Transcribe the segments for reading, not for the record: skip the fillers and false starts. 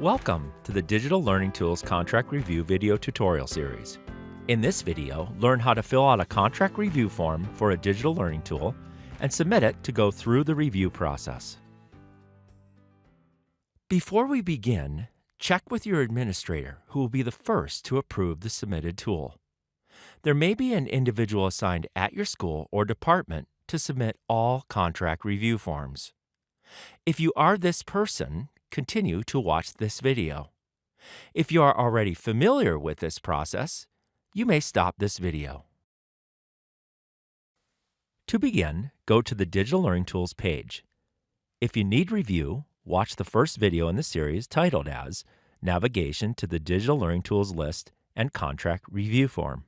Welcome to the Digital Learning Tools Contract Review video tutorial series. In this video, learn how to fill out a contract review form for a digital learning tool and submit it to go through the review process. Before we begin, check with your administrator, who will be the first to approve the submitted tool. There may be an individual assigned at your school or department to submit all contract review forms. If you are this person, continue to watch this video. If you are already familiar with this process, you may stop this video. To begin, go to the Digital Learning Tools page. If you need review, watch the first video in the series titled as Navigation to the Digital Learning Tools List and Contract Review Form.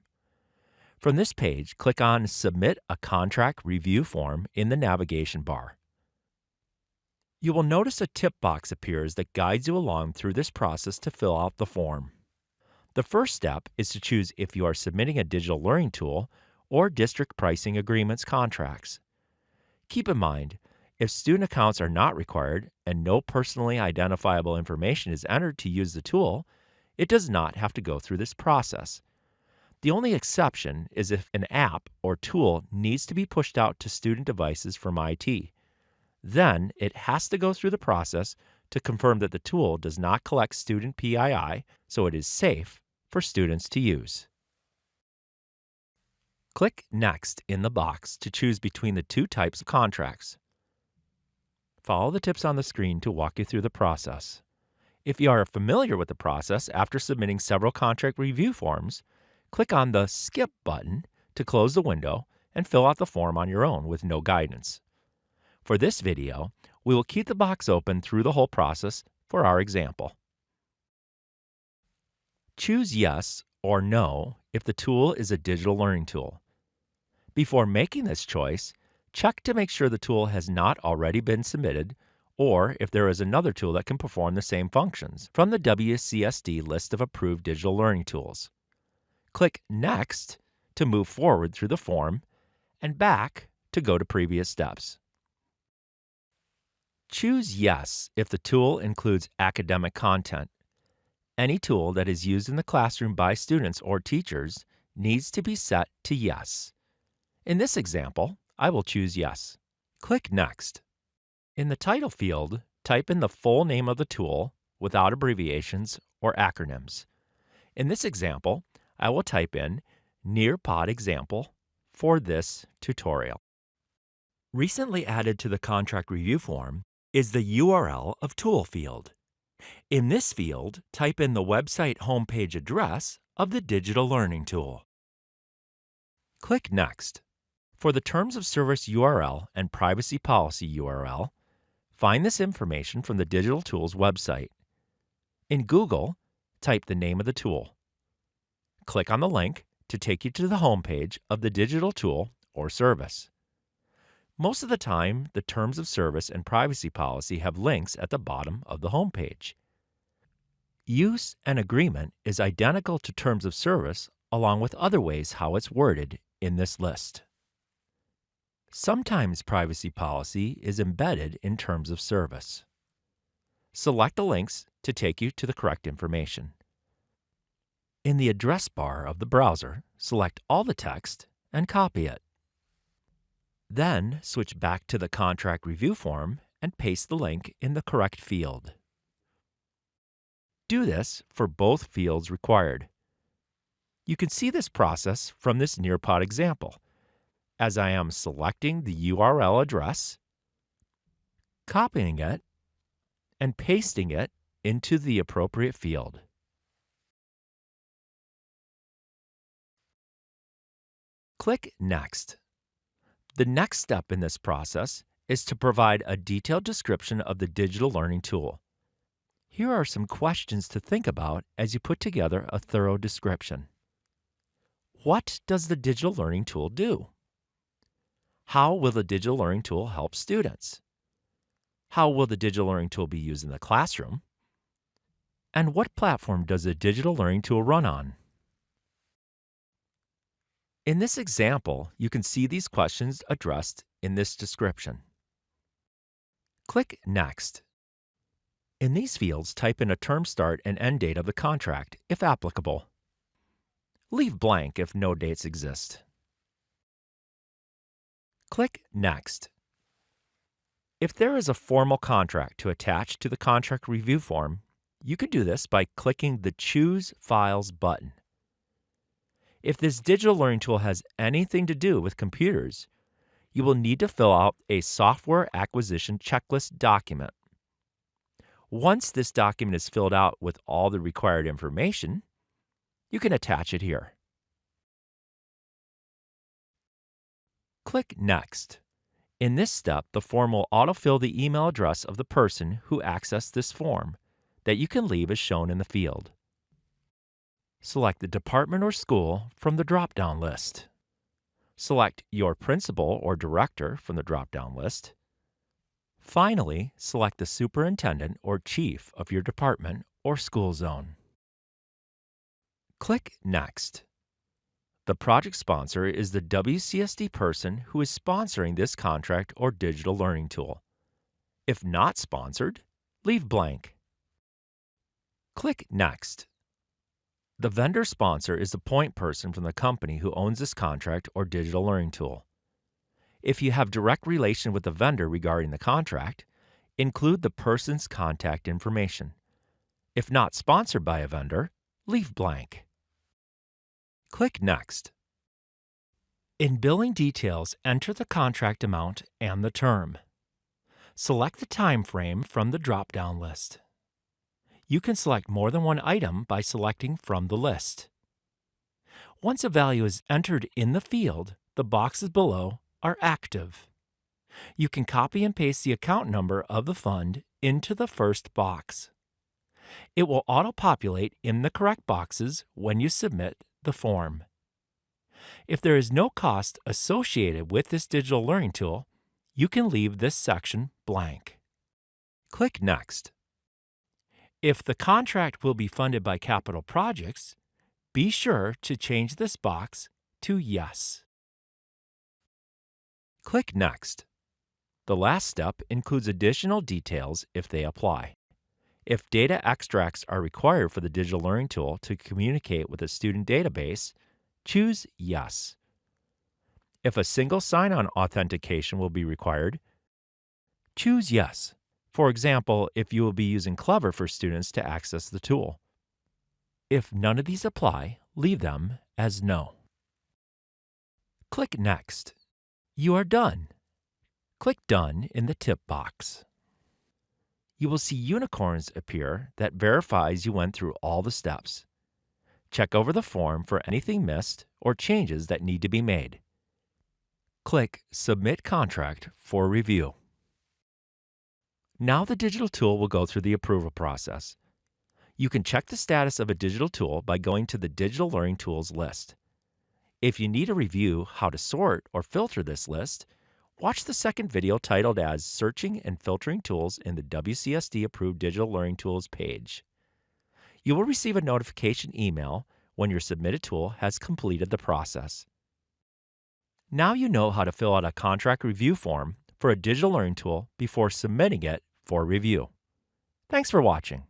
From this page, click on Submit a Contract Review Form in the navigation bar. You will notice a tip box appears that guides you along through this process to fill out the form. The first step is to choose if you are submitting a digital learning tool or district pricing agreements contracts. Keep in mind, if student accounts are not required and no personally identifiable information is entered to use the tool, it does not have to go through this process. The only exception is if an app or tool needs to be pushed out to student devices from IT. Then it has to go through the process to confirm that the tool does not collect student PII, so it is safe for students to use. Click Next in the box to choose between the two types of contracts. Follow the tips on the screen to walk you through the process. If you are familiar with the process after submitting several contract review forms, click on the Skip button to close the window and fill out the form on your own with no guidance. For this video, we will keep the box open through the whole process for our example. Choose Yes or No if the tool is a digital learning tool. Before making this choice, check to make sure the tool has not already been submitted or if there is another tool that can perform the same functions from the WCSD list of approved digital learning tools. Click Next to move forward through the form and back to go to previous steps. Choose Yes if the tool includes academic content. Any tool that is used in the classroom by students or teachers needs to be set to Yes. In this example, I will choose Yes. Click Next. In the title field, type in the full name of the tool without abbreviations or acronyms. In this example, I will type in Nearpod Example for this tutorial. Recently added to the contract review form is the URL of Tool field. In this field, type in the website homepage address of the digital learning tool. Click Next. For the Terms of Service URL and Privacy Policy URL, find this information from the Digital Tools website. In Google, type the name of the tool. Click on the link to take you to the homepage of the digital tool or service. Most of the time, the Terms of Service and Privacy Policy have links at the bottom of the homepage. Use and Agreement is identical to Terms of Service along with other ways how it's worded in this list. Sometimes Privacy Policy is embedded in Terms of Service. Select the links to take you to the correct information. In the address bar of the browser, select all the text and copy it. Then switch back to the contract review form and paste the link in the correct field. Do this for both fields required. You can see this process from this Nearpod example, as I am selecting the URL address, copying it, and pasting it into the appropriate field. Click Next. The next step in this process is to provide a detailed description of the digital learning tool. Here are some questions to think about as you put together a thorough description. What does the digital learning tool do? How will the digital learning tool help students? How will the digital learning tool be used in the classroom? And what platform does the digital learning tool run on? In this example, you can see these questions addressed in this description. Click Next. In these fields, type in a term start and end date of the contract, if applicable. Leave blank if no dates exist. Click Next. If there is a formal contract to attach to the contract review form, you can do this by clicking the Choose Files button. If this digital learning tool has anything to do with computers, you will need to fill out a software acquisition checklist document. Once this document is filled out with all the required information, you can attach it here. Click Next. In this step, the form will autofill the email address of the person who accessed this form that you can leave as shown in the field. Select the department or school from the drop-down list. Select your principal or director from the drop-down list. Finally, select the superintendent or chief of your department or school zone. Click Next. The project sponsor is the WCSD person who is sponsoring this contract or digital learning tool. If not sponsored, leave blank. Click Next. The vendor sponsor is the point person from the company who owns this contract or digital learning tool. If you have direct relation with the vendor regarding the contract, include the person's contact information. If not sponsored by a vendor, leave blank. Click Next. In billing details, enter the contract amount and the term. Select the time frame from the drop-down list. You can select more than one item by selecting from the list. Once a value is entered in the field, the boxes below are active. You can copy and paste the account number of the fund into the first box. It will auto-populate in the correct boxes when you submit the form. If there is no cost associated with this digital learning tool, you can leave this section blank. Click Next. If the contract will be funded by capital projects, be sure to change this box to Yes. Click Next. The last step includes additional details if they apply. If data extracts are required for the digital learning tool to communicate with a student database, choose Yes. If a single sign-on authentication will be required, choose Yes. For example, if you will be using Clever for students to access the tool. If none of these apply, leave them as No. Click Next. You are done. Click Done in the tip box. You will see unicorns appear that verifies you went through all the steps. Check over the form for anything missed or changes that need to be made. Click Submit Contract for review. Now the digital tool will go through the approval process. You can check the status of a digital tool by going to the Digital Learning Tools list. If you need a review how to sort or filter this list, watch the second video titled as Searching and Filtering Tools in the WCSD Approved Digital Learning Tools page. You will receive a notification email when your submitted tool has completed the process. Now you know how to fill out a contract review form for a digital learning tool before submitting it for review. Thanks for watching.